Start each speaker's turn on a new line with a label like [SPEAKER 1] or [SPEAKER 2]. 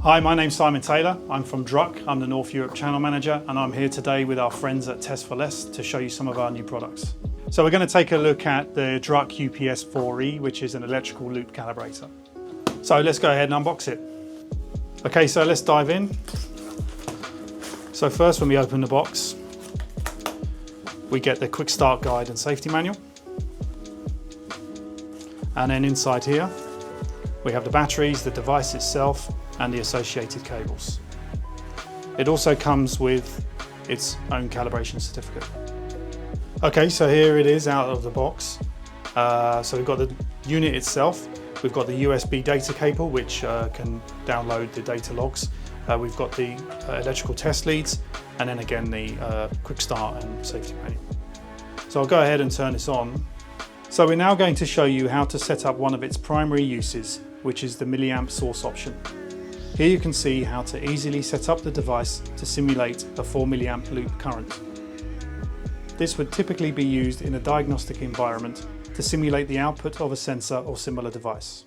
[SPEAKER 1] Hi, my name's Simon Taylor. I'm from Druck. I'm the North Europe Channel Manager, and I'm here today with our friends at Test for Less to show you some of our new products. So we're going to take a look at the Druck UPS4E, which is an electrical loop calibrator. So let's go ahead and unbox it. Okay, so let's dive in. So first, when we open the box, we get the quick start guide and safety manual. And then inside here, we have the batteries, the device itself, and the associated cables. It also comes with its own calibration certificate. Okay, so here it is out of the box. So we've got the unit itself, we've got the USB data cable which can download the data logs, we've got the electrical test leads, and then again the quick start and safety manual. So I'll go ahead and turn this on. So we're now going to show you how to set up one of its primary uses, which is the milliamp source option. Here you can see how to easily set up the device to simulate a 4 milliamp loop current. This would typically be used in a diagnostic environment to simulate the output of a sensor or similar device.